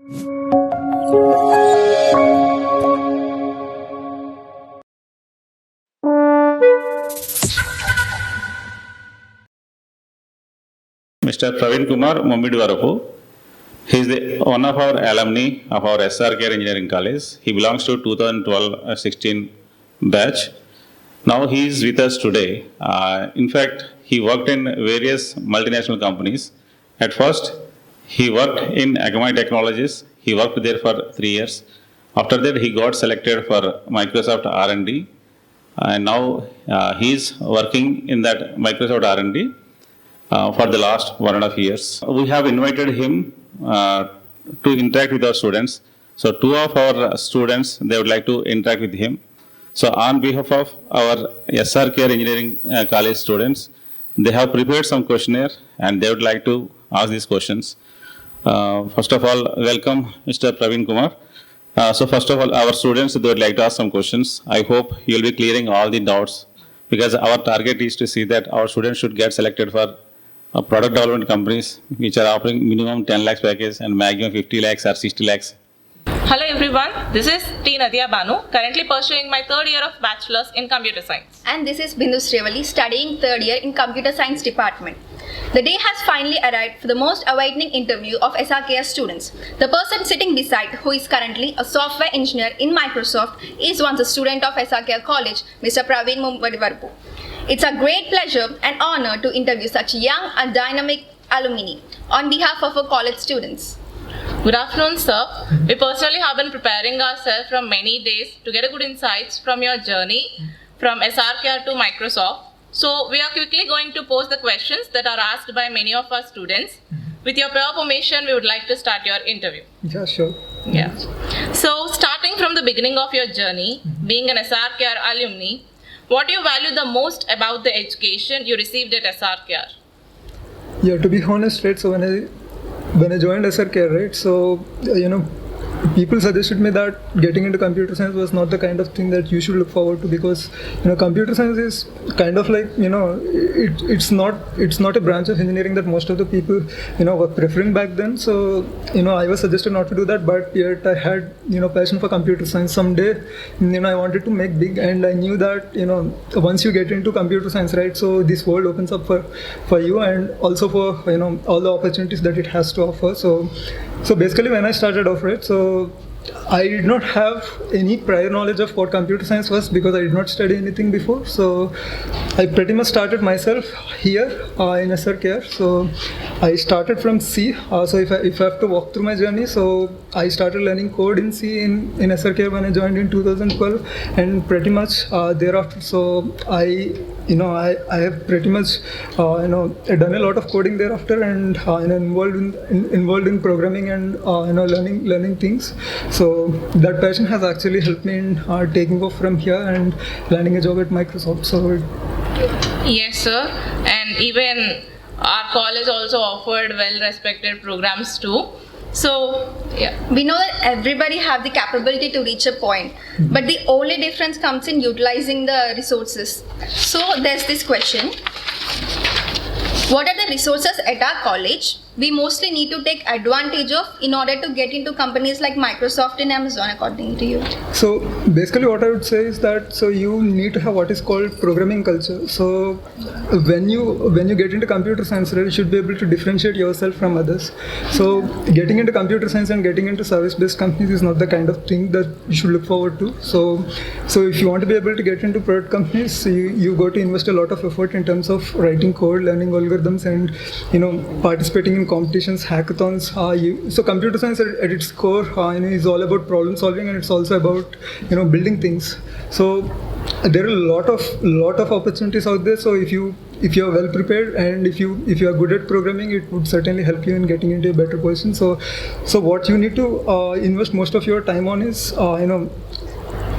Mr. Praveen Kumar Mommidivarapu. He is one of our alumni of our SRK Engineering College. He belongs to 2012-16 batch. Now he is with us today. In fact, he worked in various multinational companies. At first, he worked in Akamai Technologies. He worked there for 3 years. After that, he got selected for Microsoft R&D. And now he is working in that Microsoft R&D for the last 1.5 years. We have invited him to interact with our students. So 2 of our students, they would like to interact with him. So on behalf of our SRK Engineering College students, they have prepared some questionnaire and they would like to ask these questions. First of all, welcome Mr. Praveen Kumar. So first of all, our students, they would like to ask some questions. I hope you will be clearing all the doubts, because our target is to see that our students should get selected for product development companies which are offering minimum 10 lakhs package and maximum 50 lakhs or 60 lakhs. Hello everyone, this is T. Nadia Banu, currently pursuing my 3rd year of Bachelor's in Computer Science. And this is Bindu Srivali, studying 3rd year in Computer Science Department. The day has finally arrived for the most awaiting interview of SRKS students. The person sitting beside, who is currently a software engineer in Microsoft, is once a student of SRK College, Mr. Praveen Mommidivarapu. It's a great pleasure and honor to interview such young and dynamic alumni on behalf of our college students. Good afternoon, sir. We personally have been preparing ourselves from many days to get a good insights from your journey from SRKR to Microsoft. So we are quickly going to pose the questions that are asked by many of our students. With your prior permission, we would like to start your interview. Yeah, sure. Yeah. So starting from the beginning of your journey, being an SRKR alumni, what do you value the most about the education you received at SRKR? Yeah, to be honest, right, so when I joined SRK, right, so, people suggested me that getting into computer science was not the kind of thing that you should look forward to, because, computer science is kind of like, it's not a branch of engineering that most of the people, were preferring back then. So, I was suggested not to do that, but yet I had, passion for computer science. Someday, I wanted to make big, and I knew that, once you get into computer science, right, so this world opens up for you, and also for, all the opportunities that it has to offer. So basically when I started off, right, so I did not have any prior knowledge of what computer science was, because I did not study anything before. So I pretty much started myself here in SRKR. So I started from C. So if I have to walk through my journey, so I started learning code in C in SRKR when I joined in 2012, and pretty much thereafter. So I have pretty much done a lot of coding thereafter, and involved in programming and learning things. So that passion has actually helped me in taking off from here and landing a job at Microsoft. So yes, sir. And even our college also offered well-respected programs too. So, yeah. We know that everybody have the capability to reach a point, but the only difference comes in utilizing the resources. So there's this question: what are the resources at our college we mostly need to take advantage of in order to get into companies like Microsoft and Amazon, according to you? So basically what I would say is that, so you need to have what is called programming culture. So when you get into computer science, you should be able to differentiate yourself from others. So getting into computer science and getting into service-based companies is not the kind of thing that you should look forward to. So if you want to be able to get into product companies, you got to invest a lot of effort in terms of writing code, learning algorithms, and participating in competitions, hackathons. So computer science at its core is all about problem solving, and it's also about building things. So there are a lot of opportunities out there. So if you are well prepared and if you are good at programming, it would certainly help you in getting into a better position. So what you need to invest most of your time on is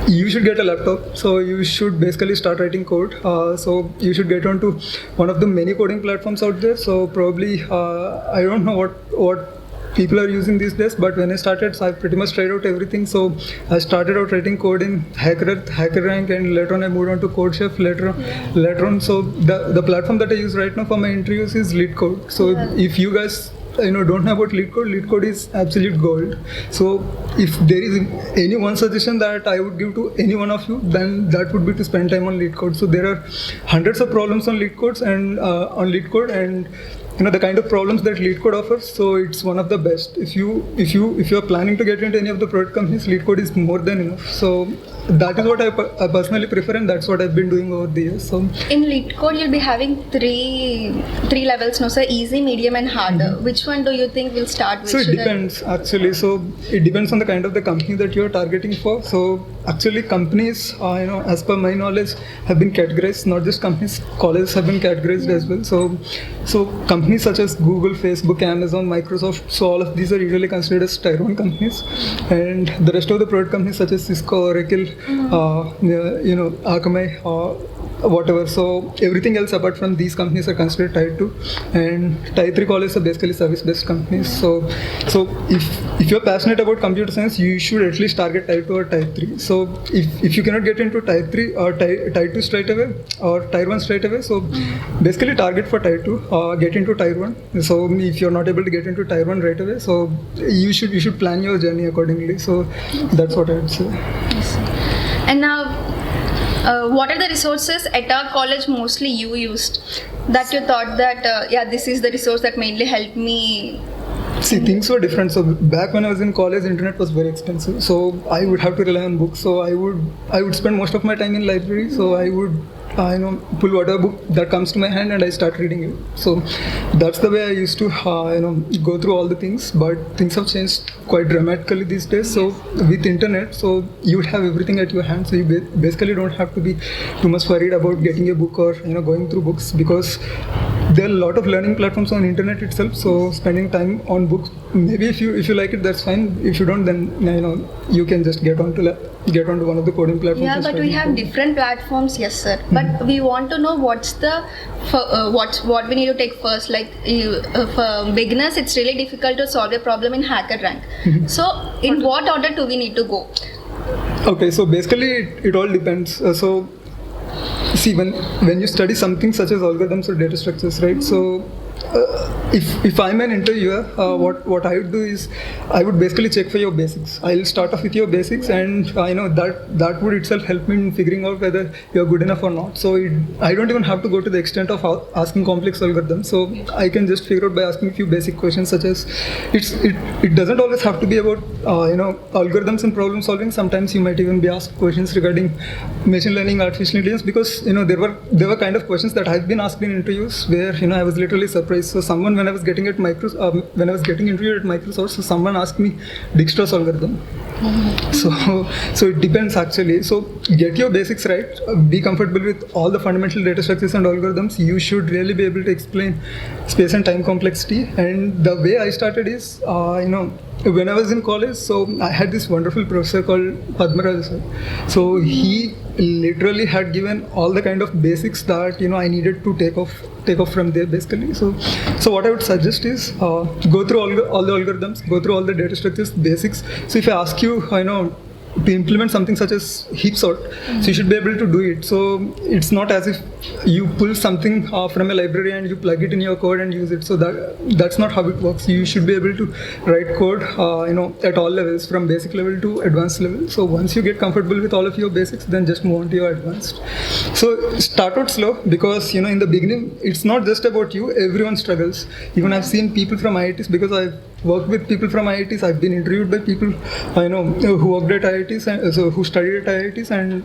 you should get a laptop. So you should basically start writing code. So you should get onto one of the many coding platforms out there. So probably I don't know what people are using these days, but when I started, so I pretty much tried out everything. So I started out writing code in HackerRank, and later on I moved on to CodeChef. Later on, so the platform that I use right now for my interviews is LeetCode. So if you guys don't know about lead code is absolute gold. So if there is any one suggestion that I would give to any one of you, then that would be to spend time on lead code. So there are hundreds of problems on lead codes and the kind of problems that lead code offers, so it's one of the best. If you are planning to get into any of the product companies, lead code is more than enough. So that is what I personally prefer, and that's what I've been doing over the years. So In lead code, you'll be having three levels, no? So easy, medium, and harder. Which one do you think will start with? So it depends actually. So it depends on the kind of the company that you're targeting for. So actually companies, as per my knowledge, have been categorized. Not just companies, colleges have been categorized as well. So companies such as Google, Facebook, Amazon, Microsoft. So all of these are usually considered as tier 1 companies, and the rest of the product companies such as Cisco, Oracle, Akamai, whatever. So everything else apart from these companies are considered tier 2, and tier 3 colleges are basically service-based companies. So if you're passionate about computer science, you should at least target tier 2 or tier 3. So if you cannot get into tier 3 or tier 2 straight away or tier 1 straight away, so basically target for tier 2, get into tier 1. So if you're not able to get into tier 1 right away, so you should plan your journey accordingly. So that's what I would say. And now, what are the resources at our college mostly you used that you thought that this is the resource that mainly helped me? See, things were different. So back when I was in college, internet was very expensive. So I would have to rely on books. So I would spend most of my time in library. So I would pull whatever book that comes to my hand and I start reading it. So that's the way I used to go through all the things. But things have changed quite dramatically these days. So with internet, so you would have everything at your hand. So you basically don't have to be too much worried about getting a book or going through books, because there are a lot of learning platforms on internet itself. So spending time on books, maybe if you like it, that's fine. If you don't, then you can just get onto one of the coding platforms. Yeah, but we have different platforms, yes sir. But we want to know what we need to take first. Like for beginners, it's really difficult to solve a problem in HackerRank. So in what order do we need to go? Okay, so basically it all depends. So see, when you study something such as algorithms or data structures, right? So if I'm an interviewer, what I would do is I would basically check for your basics. I'll start off with your basics, and that would itself help me in figuring out whether you're good enough or not. So I don't even have to go to the extent of asking complex algorithms. So I can just figure out by asking a few basic questions, such as it doesn't always have to be about algorithms and problem solving. Sometimes you might even be asked questions regarding machine learning, artificial intelligence, because there were kind of questions that I've been asked in interviews where I was literally surprised. So someone, when I was getting interviewed at Microsoft, so someone asked me Dijkstra's algorithm. So it depends actually. So get your basics right, be comfortable with all the fundamental data structures and algorithms. You should really be able to explain space and time complexity. And the way I started is, when I was in college, so I had this wonderful professor called Padmaraj sir. So he literally had given all the kind of basics that I needed to take off from there basically. So what I would suggest is go through all the algorithms, go through all the data structures, basics. So if I ask you, to implement something such as heap sort, so you should be able to do it. So it's not as if you pull something from a library and you plug it in your code and use it. So that's not how it works. You should be able to write code, at all levels, from basic level to advanced level. So once you get comfortable with all of your basics, then just move on to your advanced. So start out slow, because in the beginning, it's not just about you. Everyone struggles. Even I've seen people from IITs, because I've worked with people from IITs. I've been interviewed by people who worked at IITs and who studied at IITs, and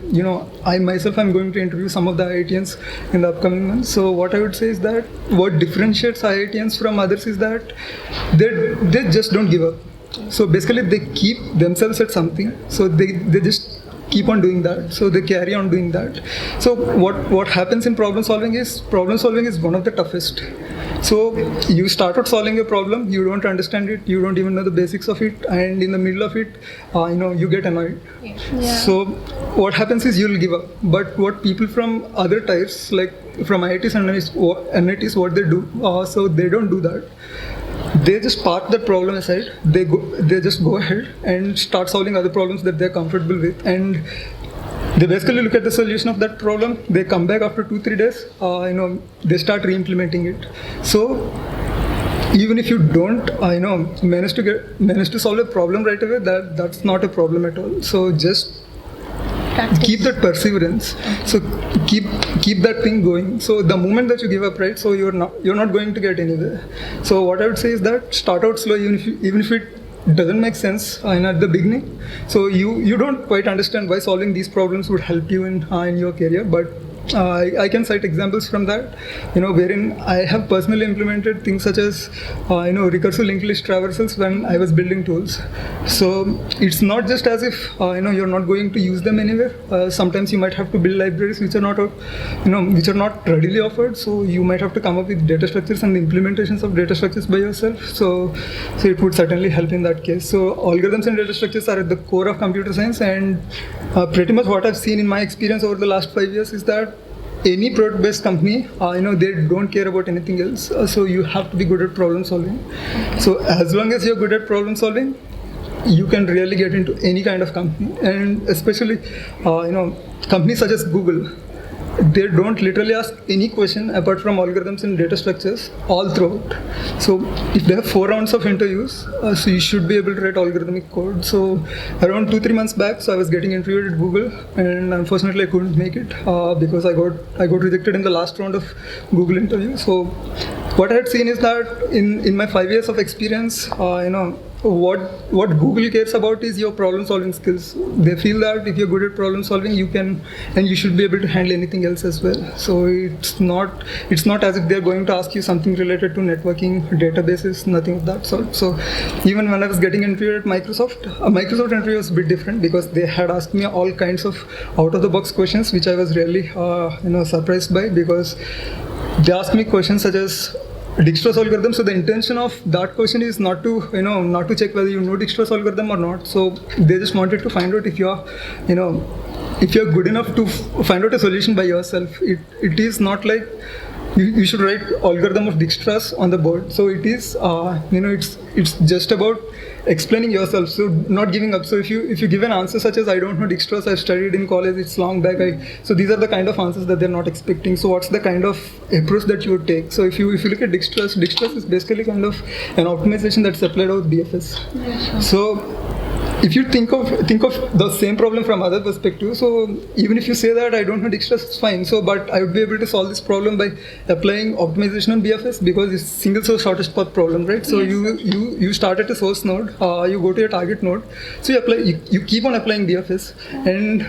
I myself am going to interview some of the IITians in the upcoming months. So what I would say is that what differentiates IITians from others is that they just don't give up. So basically they keep themselves at something. So they just keep on doing that. So they carry on doing that. So what happens in problem solving is one of the toughest. So you start out solving a problem, you don't understand it, you don't even know the basics of it, and in the middle of it, you get annoyed. Yeah. So what happens is you'll give up. But what people from other types, like from IITs and NITs, what they do, so they don't do that. They just park that problem aside. They just go ahead and start solving other problems that they're comfortable with, and they basically look at the solution of that problem. They come back after 2-3 days. They start re-implementing it. So even if you don't manage to solve a problem right away, that's not a problem at all. So just Practice. keep that perseverance. So keep that thing going. So the moment that you give up, right, so you're not going to get anywhere. So what I would say is that start out slow, even if it doesn't make sense at the beginning. So you don't quite understand why solving these problems would help you in your career, but I can cite examples from that, wherein I have personally implemented things such as, recursive linked list traversals when I was building tools. So it's not just as if, you're not going to use them anywhere. Sometimes you might have to build libraries which are not, which are not readily offered. So you might have to come up with data structures and the implementations of data structures by yourself. So it would certainly help in that case. So algorithms and data structures are at the core of computer science, and pretty much what I've seen in my experience over the last 5 years is that any product-based company, they don't care about anything else. So you have to be good at problem solving. So as long as you're good at problem solving, you can really get into any kind of company. And especially, companies such as Google, they don't literally ask any question apart from algorithms and data structures all throughout. So if they have 4 rounds of interviews, so you should be able to write algorithmic code. So around 2-3 months back, so I was getting interviewed at Google, and unfortunately I couldn't make it because I got rejected in the last round of Google interview. So what I had seen is that in my 5 years of experience, what Google cares about is your problem solving skills. They feel that if you're good at problem solving, you can, and you should be able to handle anything else as well. So it's not as if they're going to ask you something related to networking, databases, nothing of that sort. So even when I was getting interviewed at Microsoft, Microsoft interview was a bit different because they had asked me all kinds of out of the box questions, which I was really surprised by, because they asked me questions such as Dijkstra's algorithm. So the intention of that question is not to check whether you know Dijkstra's algorithm or not. So they just wanted to find out if you're good enough to find out a solution by yourself. It is not like you should write algorithm of Dijkstra's on the board. So it is it's just about explaining yourself, so not giving up. So if you give an answer such as I don't know Dijkstra's, I studied in college, it's long back, so these are the kind of answers that they're not expecting. So what's the kind of approach that you would take? So if you look at Dijkstra's is basically kind of an optimization that's applied with BFS. Yeah, sure. So if you think of the same problem from other perspective, so even if you say that I don't know Dijkstra's, it's fine. So but I would be able to solve this problem by applying optimization on BFS because it's single source shortest path problem, right? So Yes. you start at a source node, you go to your target node, so you keep on applying BFS, and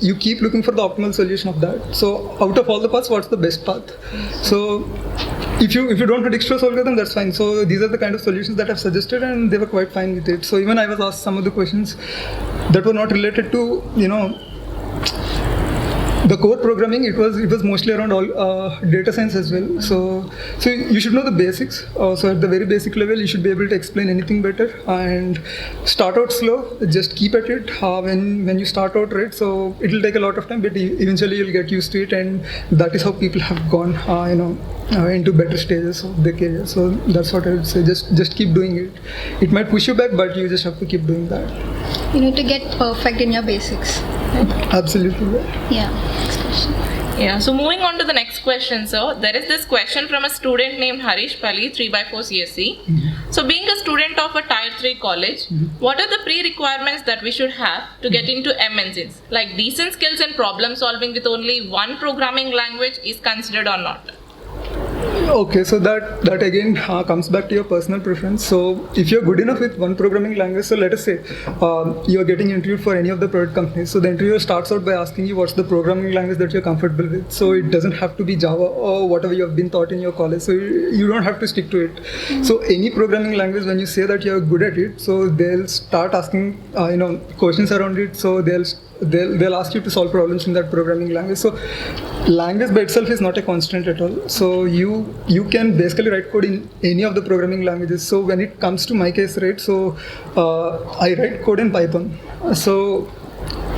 you keep looking for the optimal solution of that. So out of all the paths, what's the best path? So if you don't know Dijkstra's algorithm, that's fine. So these are the kind of solutions that I've suggested, and they were quite fine with it. So even I was asked some of the questions that were not related to the core programming. It was mostly around all data science as well. So you should know the basics. So at the very basic level, you should be able to explain anything better and start out slow. Just keep at it when you start out, right? So it'll take a lot of time, but eventually you'll get used to it, and that is how people have gone into better stages of their career. So that's what I would say. Just keep doing it. It might push you back, but you just have to keep doing that. You need to get perfect in your basics. Absolutely. Yeah. Next question. Yeah, so moving on to the next question, sir. There is this question from a student named Harish Pali, 3x4 CSC. So being a student of a Tier 3 college, what are the pre-requirements that we should have to get into MNCs? Like decent skills in problem solving with only one programming language is considered or not? Okay, so that again comes back to your personal preference. So if you're good enough with one programming language, so let us say you're getting interviewed for any of the product companies. So the interviewer starts out by asking you what's the programming language that you're comfortable with. So it doesn't have to be Java or whatever you have been taught in your college. So you don't have to stick to it. So any programming language, when you say that you're good at it, so they'll start asking questions around it. So they'll ask you to solve problems in that programming language. So language by itself is not a constant at all. So you can basically write code in any of the programming languages. So when it comes to my case, right, so I write code in Python. So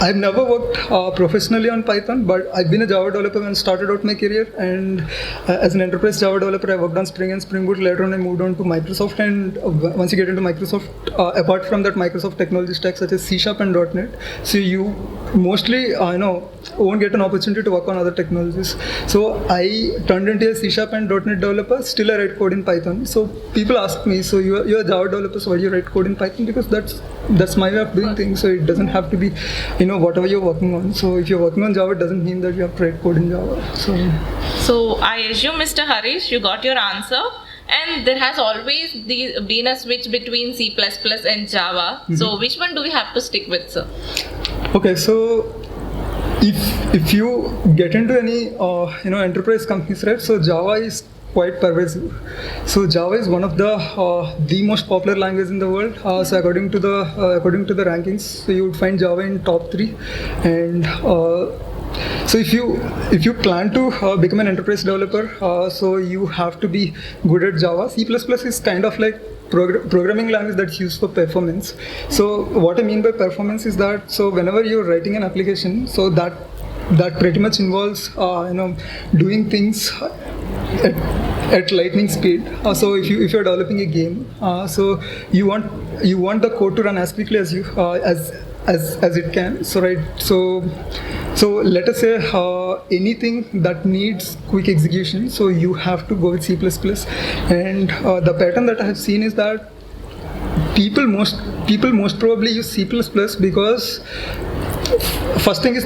I've never worked professionally on Python, but I've been a Java developer when I started out my career. And as an enterprise Java developer, I worked on Spring and Spring Boot. Later on, I moved on to Microsoft. And once you get into Microsoft, apart from that Microsoft technology stack such as C# and .NET, so you mostly, won't get an opportunity to work on other technologies. So I turned into a C# and .NET developer. Still, I write code in Python. So people ask me, so you're a Java developer, so why do you write code in Python? Because that's my way of doing things. So it doesn't have to be, whatever you're working on. So if you're working on Java, it doesn't mean that you have to write code in Java. So I assume, Mr. Harish, you got your answer. And there has always been a switch between C++ and Java. So which one do we have to stick with, sir? Okay, so if you get into any enterprise companies, right? So Java is quite pervasive. So Java is one of the most popular language in the world. So according to the rankings, so you would find Java in top 3. And so if you plan to become an enterprise developer, so you have to be good at Java. C++ is kind of like programming language that's used for performance. So what I mean by performance is that, so whenever you're writing an application, so that pretty much involves doing things at lightning speed. So if you're developing a game, so you want the code to run as quickly as you as it can. So right, so let us say anything that needs quick execution, so you have to go with C++. And the pattern that I have seen is that people most probably use C++ because first thing is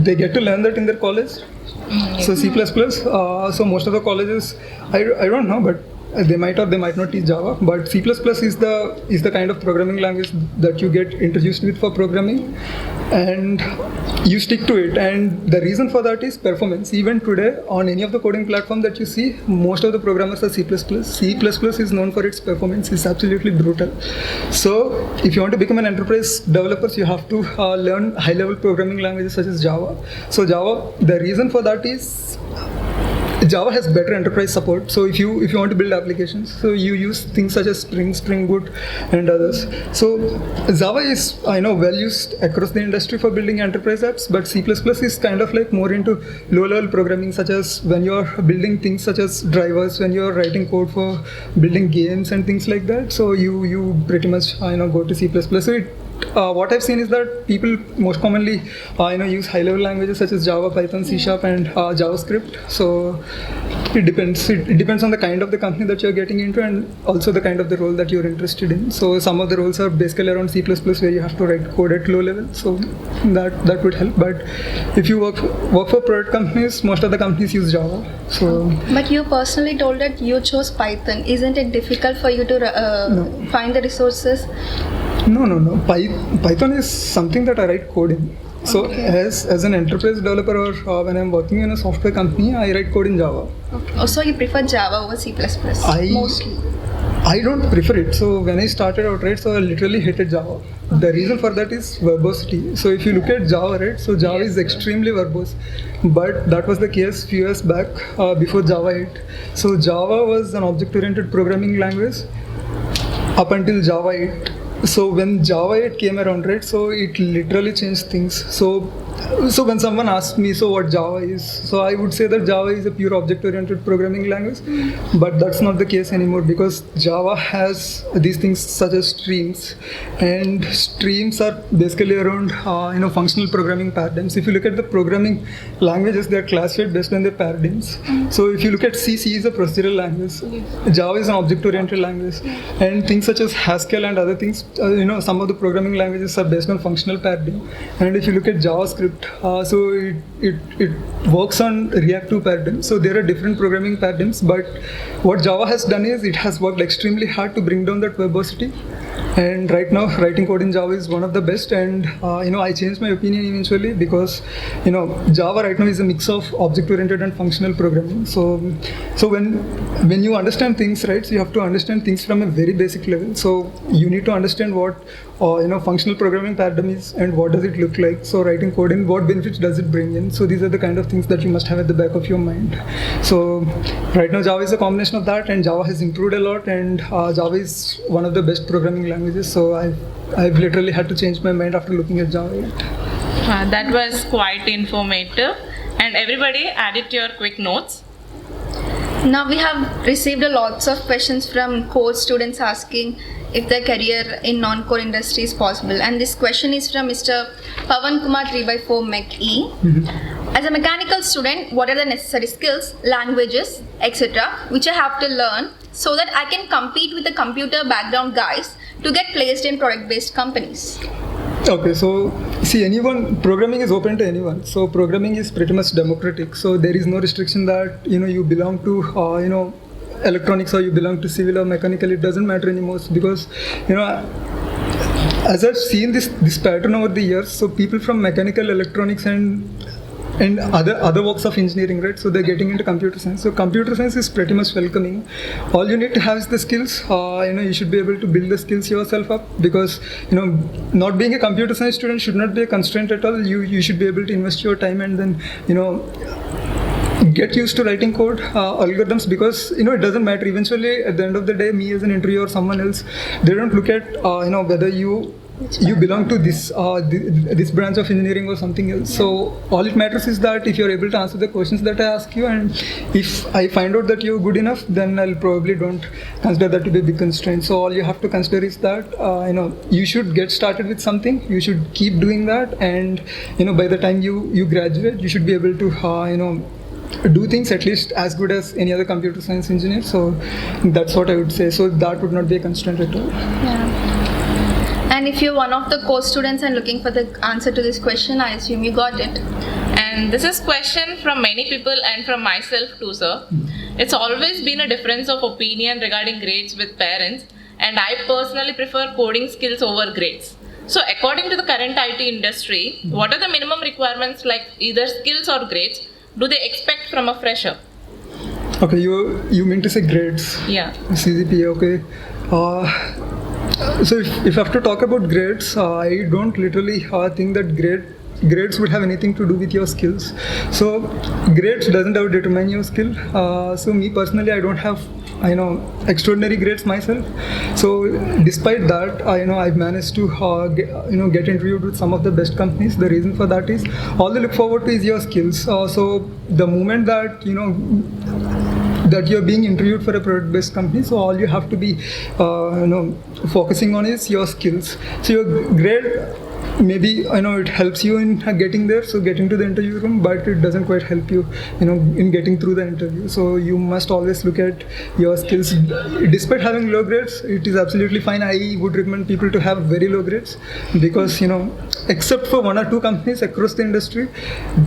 they get to learn that in their college. So C++, so most of the colleges, I don't know, but they might or they might not teach Java, but C++ is the kind of programming language that you get introduced with for programming, and you stick to it. And the reason for that is performance. Even today, on any of the coding platform that you see, most of the programmers are C++. C++ is known for its performance. It's absolutely brutal. So if you want to become an enterprise developer, you have to learn high-level programming languages such as Java. So Java, the reason for that is Java has better enterprise support. So if you want to build applications, so you use things such as Spring Boot, and others. So Java is well used across the industry for building enterprise apps, but C++ is kind of like more into low-level programming, such as when you are building things such as drivers, when you are writing code for building games and things like that. So you pretty much go to C++. So what I've seen is that people most commonly use high-level languages such as Java, Python, C# and JavaScript. So it depends. It depends on the kind of the company that you're getting into, and also the kind of the role that you're interested in. So some of the roles are basically around C++, where you have to write code at low level. So that would help. But if you work for product companies, most of the companies use Java. So. But you personally told that you chose Python. Isn't it difficult for you to find the resources? No. Python is something that I write code in. So as an enterprise developer, or when I'm working in a software company, I write code in Java. Okay. Also, you prefer Java over C++? Mostly. I don't prefer it. So when I started out, right, so I literally hated Java. The reason for that is verbosity. So if you look at Java, right, so Java is extremely verbose. But that was the case few years back before Java 8. So Java was an object-oriented programming language up until Java 8. So when Java 8 came around, right, so it literally changed things. So when someone asks me, so what Java is, so I would say that Java is a pure object-oriented programming language, but that's not the case anymore, because Java has these things such as streams, and streams are basically around functional programming paradigms. If you look at the programming languages, they are classified based on their paradigms. So if you look at C is a procedural language, Java is an object-oriented language, and things such as Haskell and other things, some of the programming languages are based on functional paradigm. And if you look at JavaScript, so it works on reactive paradigm. So there are different programming paradigms, but what Java has done is it has worked extremely hard to bring down that verbosity. And right now, writing code in Java is one of the best. And I changed my opinion eventually, because Java right now is a mix of object-oriented and functional programming. So when you understand things, right, so you have to understand things from a very basic level. So you need to understand what functional programming paradigm is and what does it look like. So writing code in, what benefits does it bring in? So these are the kind of things that you must have at the back of your mind. So right now Java is a combination of that, and Java has improved a lot, and Java is one of the best programming languages. So I've literally had to change my mind after looking at Java 8. That was quite informative. And everybody added your quick notes. Now we have received a lots of questions from core students asking if their career in non-core industry is possible. And this question is from Mr. Pavan Kumar 3x4 Mech E. As a mechanical student, what are the necessary skills, languages, etc., which I have to learn so that I can compete with the computer background guys to get placed in product-based companies? Okay, so see, programming is open to anyone. So programming is pretty much democratic. So there is no restriction that you belong to electronics or you belong to civil or mechanical. It doesn't matter anymore because as I've seen this pattern over the years. So people from mechanical, electronics, and other walks of engineering, right? So they're getting into computer science. So computer science is pretty much welcoming. All you need to have is the skills. You should be able to build the skills yourself up because not being a computer science student should not be a constraint at all. You should be able to invest your time and then get used to writing code, algorithms, because it doesn't matter. Eventually, at the end of the day, me as an interviewer or someone else, they don't look at whether you belong to this branch of engineering or something else. So all it matters is that if you're able to answer the questions that I ask you, and if I find out that you're good enough, then I'll probably don't consider that to be a big constraint. So all you have to consider is that you should get started with something. You should keep doing that, and by the time you graduate, you should be able to do things at least as good as any other computer science engineer. So that's what I would say. So that would not be a constraint at all. Yeah. And if you're one of the core students and looking for the answer to this question, I assume you got it. And this is question from many people and from myself too, sir. It's always been a difference of opinion regarding grades with parents, and I personally prefer coding skills over grades. So according to the current IT industry, what are the minimum requirements like either skills or grades do they expect from a fresher? Okay, you mean to say grades? Yeah. CGPA, okay. So if I have to talk about grades, I don't literally think that grades would have anything to do with your skills. So grades doesn't have to determine your skill. So me personally, I don't have extraordinary grades myself. So despite that, I've managed to get interviewed with some of the best companies. The reason for that is all they look forward to is your skills. So the moment that that you're being interviewed for a product-based company, so all you have to be focusing on is your skills. So your grade, maybe it helps you in getting there, so getting to the interview room, but it doesn't quite help you in getting through the interview. So you must always look at your skills. Despite having low grades, it is absolutely fine. I would recommend people to have very low grades because except for one or two companies across the industry,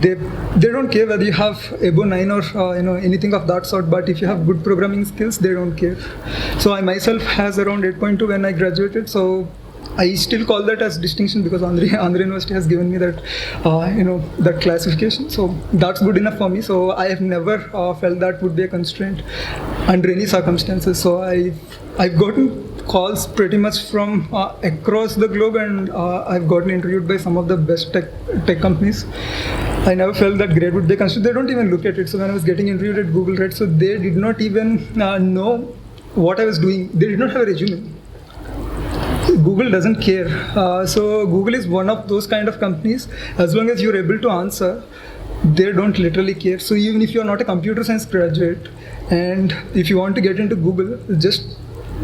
they don't care whether you have above 9 or anything of that sort. But if you have good programming skills, they don't care. So I myself has around 8.2 when I graduated. So I still call that as distinction because Andhra University has given me that, that classification. So that's good enough for me. So I have never felt that would be a constraint under any circumstances. So I've gotten calls pretty much from across the globe, and I've gotten interviewed by some of the best tech companies. I never felt that grade would be a constraint. They don't even look at it. So when I was getting interviewed at Google, right, so they did not even know what I was doing. They did not have a resume. Google doesn't care. So Google is one of those kind of companies. As long as you're able to answer, they don't literally care. So even if you're not a computer science graduate, and if you want to get into Google, just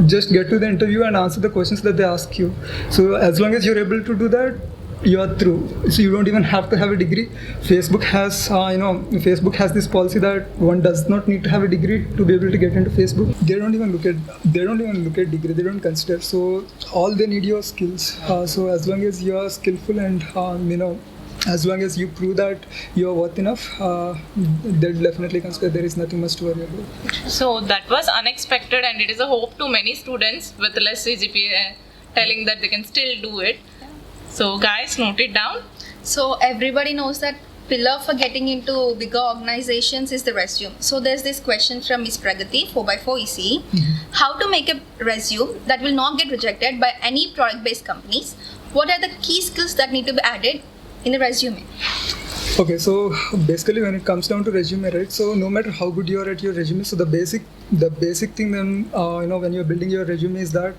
get to the interview and answer the questions that they ask you. So as long as you're able to do that, you're through. So you don't even have to have a degree. Facebook has this policy that one does not need to have a degree to be able to get into Facebook. They don't even look at degree. They don't consider. So all they need your skills. So as long as you are skillful and as long as you prove that you are worth enough, they'll definitely consider. There is nothing much to worry about. So that was unexpected, and it is a hope to many students with less CGPA telling that they can still do it. So guys, note it down. So everybody knows that pillar for getting into bigger organizations is the resume. So there's this question from Ms. Pragati, 4x4 ECE. How to make a resume that will not get rejected by any product-based companies? What are the key skills that need to be added in the resume? Okay, so basically when it comes down to resume, right, so no matter how good you are at your resume, so the basic thing then, when you're building your resume is that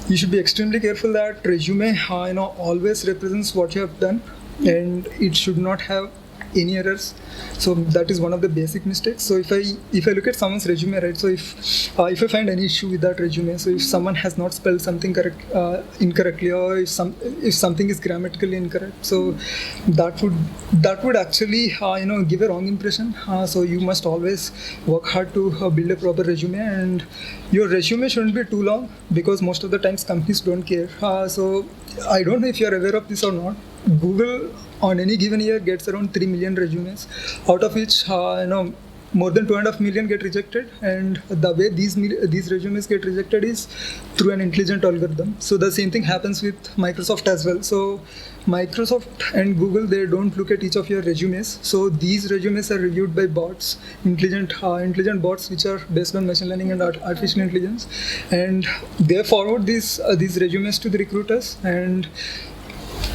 you should be extremely careful that resume, always represents what you have done. and it should not have any errors. So that is one of the basic mistakes. So if I look at someone's resume, right, so if I find any issue with that resume, so if someone has not spelled something incorrectly, or if something is grammatically incorrect, so that would actually give a wrong impression. So you must always work hard to build a proper resume, and your resume shouldn't be too long, because most of the times companies don't care. So I don't know if you are aware of this or not. Google on any given year gets around 3 million resumes, out of which more than 2.5 million get rejected, and the way these resumes get rejected is through an intelligent algorithm. So the same thing happens with Microsoft as well. So Microsoft and Google, they don't look at each of your resumes. So these resumes are reviewed by bots, intelligent bots, which are based on machine learning and artificial intelligence, and they forward these resumes to the recruiters. And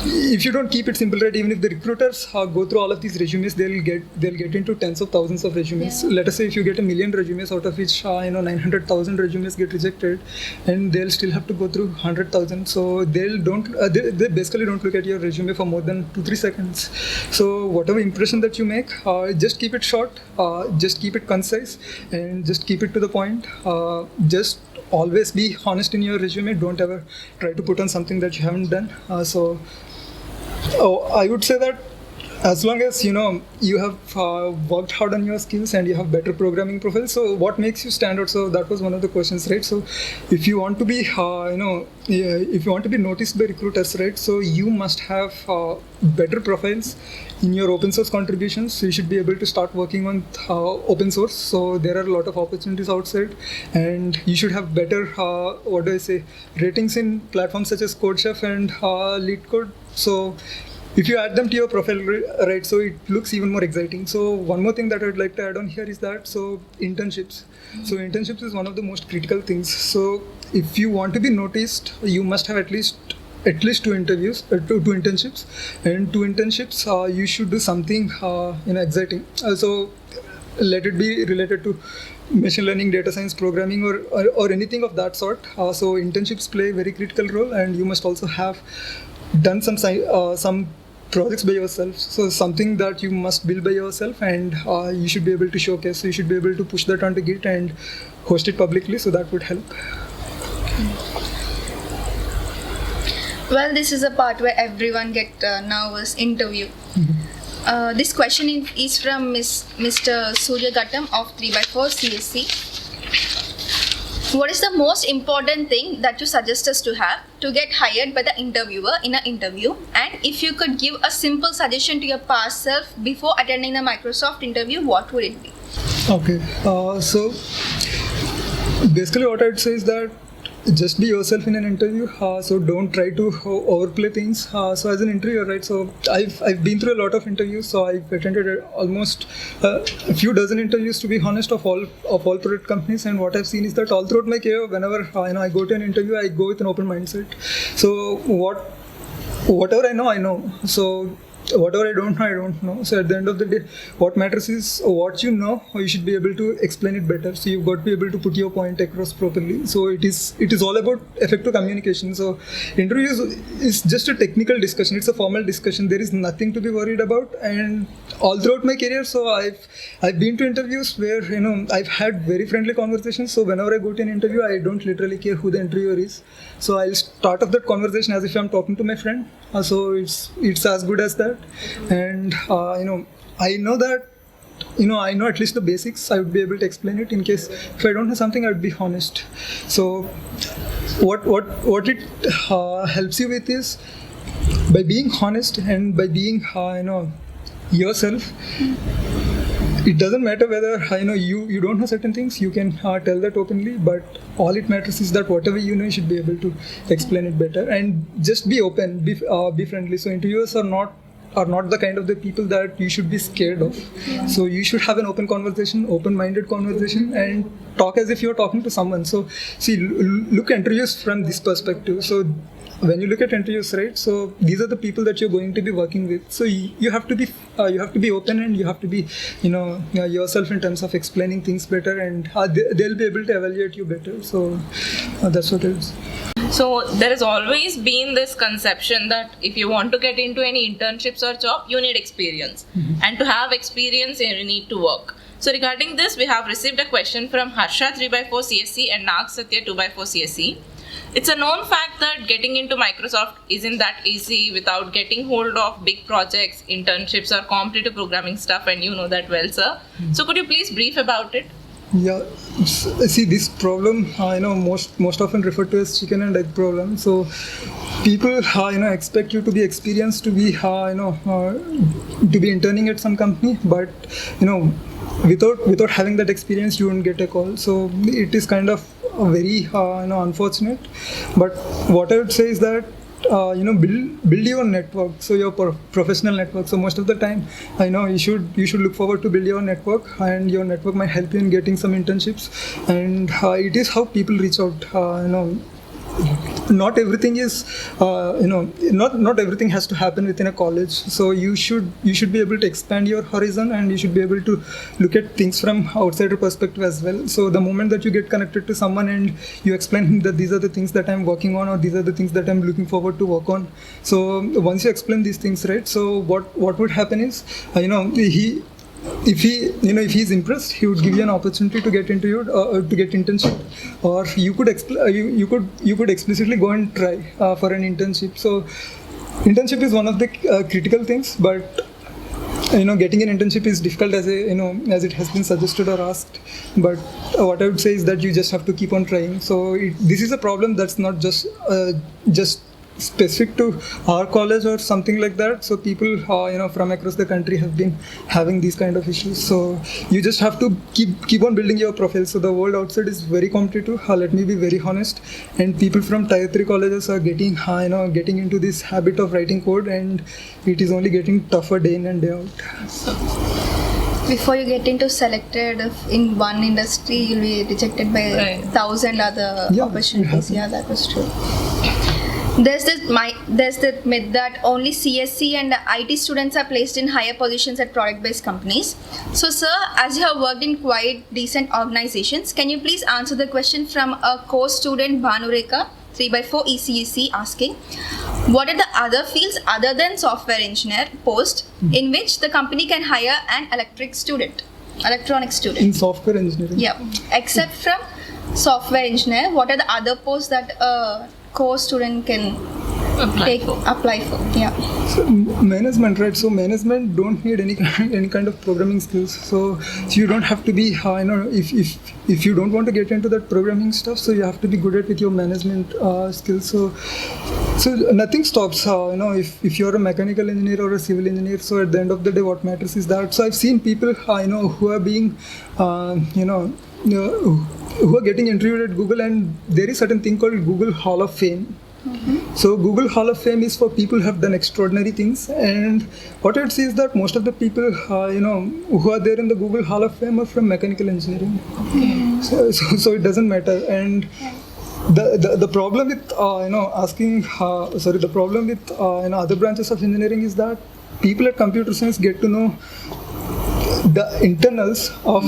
if you don't keep it simple, right, even if the recruiters go through all of these resumes, they'll get into tens of thousands of resumes. Yeah. Let us say if you get 1 million resumes, out of which 900,000 resumes get rejected, and they'll still have to go through 100,000. So they basically don't look at your resume for more than 2-3 seconds. So whatever impression that you make, just keep it short, just keep it concise, and just keep it to the point. Just always be honest in your resume. Don't ever try to put on something that you haven't done. I would say that as long as you have worked hard on your skills and you have better programming profile, so what makes you stand out? So that was one of the questions, right? So if you want to be if you want to be noticed by recruiters, right, so you must have better profiles in your open source contributions. So you should be able to start working on open source. So there are a lot of opportunities outside, and you should have better ratings in platforms such as CodeChef and LeetCode. So if you add them to your profile, right, so it looks even more exciting. So one more thing that I would like to add on here is that, so internships. So internships is one of the most critical things. So if you want to be noticed, you must have at least 2 internships, and 2 internships, you should do something exciting. So let it be related to machine learning, data science, programming, or anything of that sort. So internships play a very critical role, and you must also have done some projects by yourself. So something that you must build by yourself, and you should be able to showcase. So you should be able to push that onto Git and host it publicly. So that would help. Well, this is a part where everyone get nervous. Interview. This question is from Mr. Surya Gattam of 3x4 CSC. What is the most important thing that you suggest us to have to get hired by the interviewer in an interview? And if you could give a simple suggestion to your past self before attending the Microsoft interview, what would it be? Okay, so basically what I'd say is that just be yourself in an interview. So don't try to overplay things. So as an interviewer, right, so I've been through a lot of interviews. So I've attended almost a few dozen interviews, to be honest, of all product companies. And what I've seen is that all throughout my career, whenever I go to an interview, I go with an open mindset. So whatever I know. So whatever I don't know. So at the end of the day, what matters is what you know, or you should be able to explain it better. So you've got to be able to put your point across properly. So it is all about effective communication. So interviews is just a technical discussion. It's a formal discussion. There is nothing to be worried about. And all throughout my career, so I've been to interviews where I've had very friendly conversations. So whenever I go to an interview, I don't literally care who the interviewer is. So I'll start off that conversation as if I'm talking to my friend. So it's as good as that. And I know that I know at least the basics. I would be able to explain it. In case if I don't know something, I would be honest. So what it helps you with is by being honest and by being yourself. It doesn't matter whether you don't know certain things. You can tell that openly, but all it matters is that whatever you know, you should be able to explain it better. And just be open, be friendly. So interviewers are not the kind of the people that you should be scared of. So you should have an open conversation, open-minded conversation, and talk as if you're talking to someone. So see, look at interviews from this perspective. So when you look at interviews, right, so these are the people that you're going to be working with. So you have to be open, and you have to be yourself in terms of explaining things better, and they'll be able to evaluate you better. So that's what it is. So there has always been this conception that if you want to get into any internships or job, you need experience. And to have experience, you need to work. So regarding this, we have received a question from Harsha 3x4 CSC and Nag Satya 2x4 CSC. It's a known fact that getting into Microsoft isn't that easy without getting hold of big projects, internships or competitive programming stuff, and you know that well, sir. So could you please brief about it? Yeah, see this problem, most often referred to as chicken and egg problem. So people, expect you to be experienced, to be, to be interning at some company, but without having that experience, you won't get a call. So it is kind of very, unfortunate. But what I would say is that build your network, so your professional network. So most of the time, you should look forward to build your network, and your network might help you in getting some internships. And it is how people reach out. Not everything is not everything has to happen within a college. So you should be able to expand your horizon, and you should be able to look at things from outsider perspective as well. So the moment that you get connected to someone and you explain him that these are the things that I'm working on, or these are the things that I'm looking forward to work on, so once you explain these things, right, so what would happen is if he's impressed, he would give you an opportunity to get into to get internship, or you could explicitly go and try for an internship. So internship is one of the critical things, but getting an internship is difficult as it has been suggested or asked. But what I would say is that you just have to keep on trying. So this is a problem that's not just specific to our college or something like that. So people from across the country have been having these kind of issues. So you just have to keep on building your profile. So the world outside is very competitive, let me be very honest, and people from tier 3 colleges are getting into this habit of writing code, and it is only getting tougher day in and day out. Before you get into selected in one industry, you'll be rejected by 1,000 other opportunities. Yeah, that was true. There's the myth that only CSC and IT students are placed in higher positions at product-based companies. So, sir, as you have worked in quite decent organizations, can you please answer the question from a course student, Bhanureka, 3x4 ECEC, asking, what are the other fields other than software engineer post in which the company can hire an electronic student? In software engineering? Yeah. Except from software engineer, what are the other posts that a course student can apply for? Yeah. So management, right? So management don't need any kind of programming skills. So you don't have to be, if you don't want to get into that programming stuff, so you have to be good at with your management skills. So nothing stops. If you're a mechanical engineer or a civil engineer, so at the end of the day, what matters is that. So I've seen people, who are being, who are getting interviewed at Google, and there is certain thing called Google Hall of Fame. Mm-hmm. So Google Hall of Fame is for people who have done extraordinary things, and what I would see is that most of the people who are there in the Google Hall of Fame are from mechanical engineering. Okay. So it doesn't matter. And the problem with the problem with other branches of engineering is that people at computer science get to know the internals of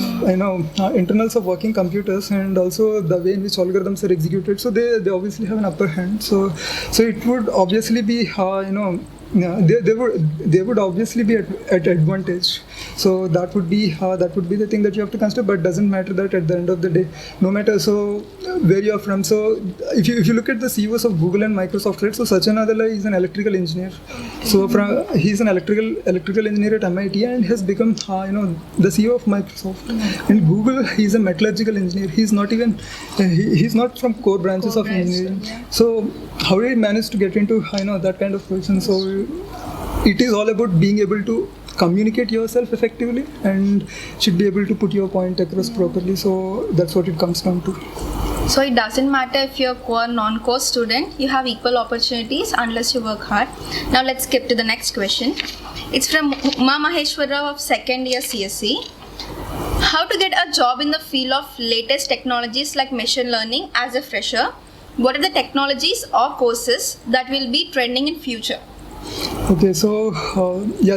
working computers, and also the way in which algorithms are executed. So they obviously have an upper hand. So it would obviously be they would obviously be at advantage. So that would be the thing that you have to consider. But doesn't matter that at the end of the day, no matter where you are from. So if you look at the CEOs of Google and Microsoft, right? So Satya Nadella is an electrical engineer. So he's an electrical engineer at MIT, and has become the CEO of Microsoft. And Google, he's a metallurgical engineer. He's not from core branches of engineering. Yeah. So how did he manage to get into that kind of position? So it is all about being able to communicate yourself effectively, and should be able to put your point across properly. So that's what it comes down to. So it doesn't matter if you're core, non-core student, you have equal opportunities unless you work hard. Now let's skip to the next question. It's from Uma Maheshwar Rao of second year CSC. How to get a job in the field of latest technologies like machine learning as a fresher? What are the technologies or courses that will be trending in future? Okay, so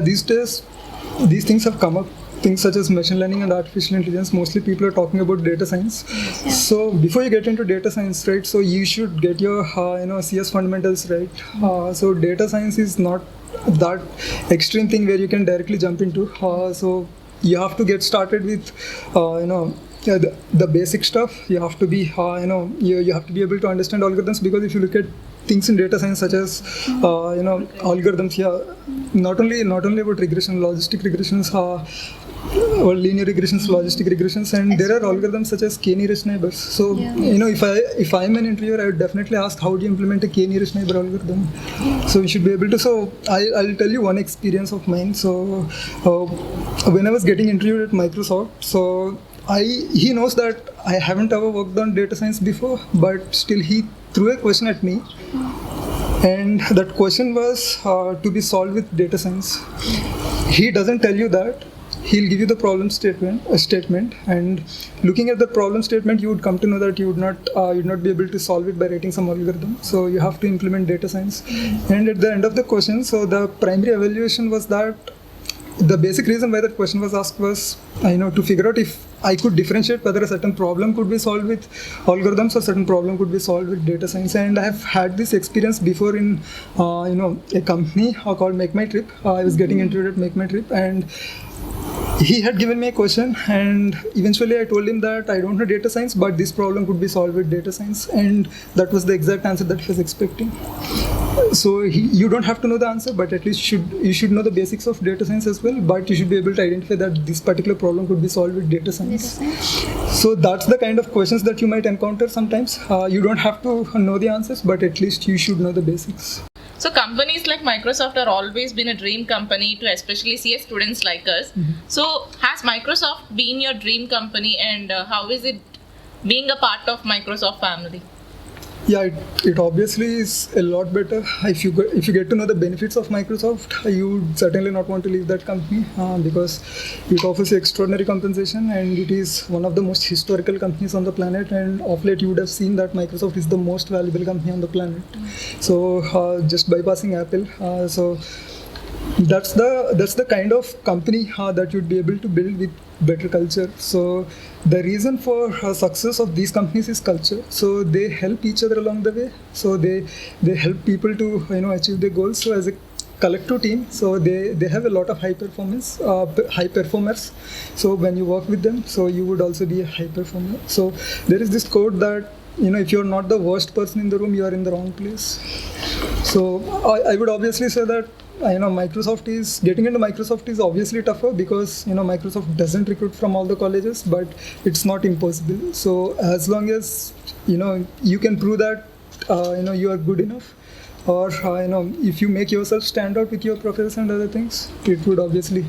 these days these things have come up things such as machine learning and artificial intelligence, mostly people are talking about data science. So before you get into data science, right, so you should get your CS fundamentals right. So data science is not that extreme thing where you can directly jump into. So you have to get started with the basic stuff. You have to be you have to be able to understand algorithms, because if you look at things in data science such as algorithms, not only about regression, logistic regressions, or linear regressions, logistic regressions, and there are algorithms such as k-nearest neighbors. So if I'm an interviewer, I would definitely ask, how do you implement a k-nearest neighbor algorithm? So we should be able to. So I'll tell you one experience of mine. So when I was getting interviewed at Microsoft, so he knows that I haven't ever worked on data science before, but still he threw a question at me, and that question was to be solved with data science. He doesn't tell you that. He'll give you the problem statement, and looking at the problem statement, you would come to know that you would not be able to solve it by writing some algorithm. So you have to implement data science. And at the end of the question, so the primary evaluation was that the basic reason why that question was asked was, to figure out if I could differentiate whether a certain problem could be solved with algorithms or certain problem could be solved with data science. And I have had this experience before in, a company called Make My Trip. I was getting interviewed at Make My Trip, and he had given me a question, and eventually I told him that I don't know data science, but this problem could be solved with data science, and that was the exact answer that he was expecting. So you don't have to know the answer, but at least you should know the basics of data science as well, but you should be able to identify that this particular problem could be solved with data science. So that's the kind of questions that you might encounter sometimes. You don't have to know the answers, but at least you should know the basics. So companies like Microsoft are always been a dream company to especially CS students like us. So has Microsoft been your dream company, and how is it being a part of Microsoft family? Yeah, it obviously is a lot better. If you get to know the benefits of Microsoft, you would certainly not want to leave that company because it offers extraordinary compensation, and it is one of the most historical companies on the planet. And of late, you would have seen that Microsoft is the most valuable company on the planet. So just bypassing Apple. So that's the kind of company that you'd be able to build with better culture. So the reason for success of these companies is culture. So they help each other along the way. So they help people to achieve their goals. So as a collective team, so they have a lot of high performers. So when you work with them, so you would also be a high performer. So there is this quote that if you're not the worst person in the room, you are in the wrong place. So I would obviously say that getting into Microsoft is obviously tougher because Microsoft doesn't recruit from all the colleges, but it's not impossible. So as long as you can prove that you are good enough, or if you make yourself stand out with your professors and other things, it would obviously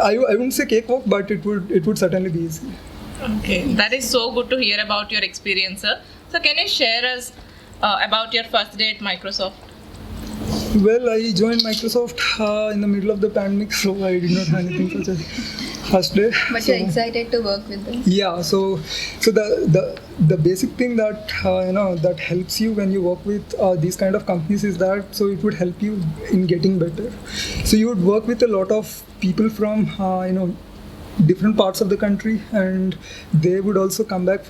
I wouldn't say cakewalk, but it would certainly be easy. Okay, that is so good to hear about your experience, sir. So can you share us about your first day at Microsoft? Well, I joined Microsoft in the middle of the pandemic, so I did not have anything such a first day. But you're excited to work with them. Yeah, so the basic thing that that helps you when you work with these kind of companies is that so it would help you in getting better. So you would work with a lot of people from different parts of the country, and they would also come and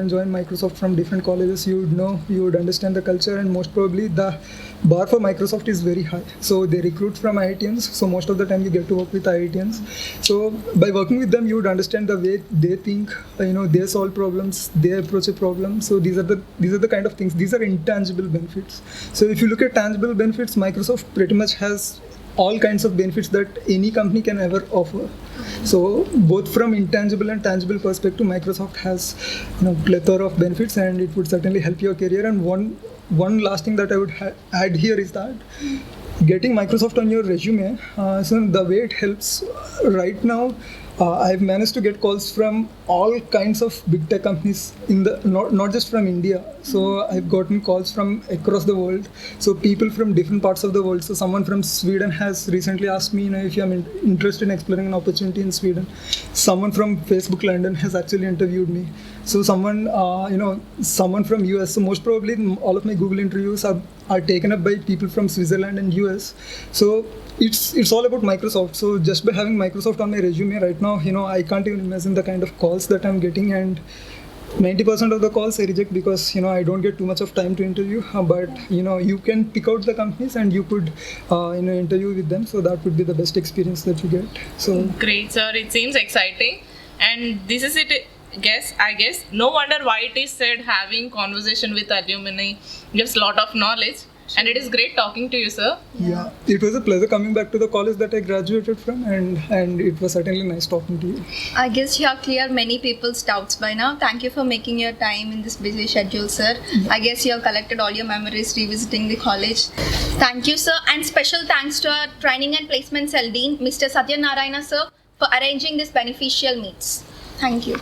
join Microsoft from different colleges. You would understand the culture, and most probably the bar for Microsoft is very high. So they recruit from IITians, so most of the time you get to work with IITians. So by working with them, you would understand the way they think, they solve problems, they approach a problem. So these are the kind of things, these are intangible benefits. So if you look at tangible benefits, Microsoft pretty much has all kinds of benefits that any company can ever offer. So both from intangible and tangible perspective, Microsoft has plethora of benefits, and it would certainly help your career. And one last thing that I would add here is that getting Microsoft on your resume, so the way it helps right now, I've managed to get calls from all kinds of big tech companies not just from India. So I've gotten calls from across the world. So people from different parts of the world. So someone from Sweden has recently asked me, if I'm interested in exploring an opportunity in Sweden. Someone from Facebook London has actually interviewed me. So someone from US. So most probably all of my Google interviews are taken up by people from Switzerland and US. So it's all about Microsoft. So just by having Microsoft on my resume right now, I can't even imagine the kind of calls that I'm getting, and 90% of the calls I reject because I don't get too much of time to interview. But you can pick out the companies and you could interview with them. So that would be the best experience that you get. So Great, sir. It seems exciting. And this is it. I guess. No wonder why it is said having conversation with alumni gives a lot of knowledge. And it is great talking to you, sir. yeah, it was a pleasure coming back to the college that I graduated from, and it was certainly nice talking to you. I guess you have cleared many people's doubts by now. Thank you for making your time in this busy schedule, sir. I guess you have collected all your memories revisiting the college. Thank you, sir. And special thanks to our Training and Placement Cell Dean, Mr. Satyanarayana, sir, for arranging this beneficial meets. Thank you.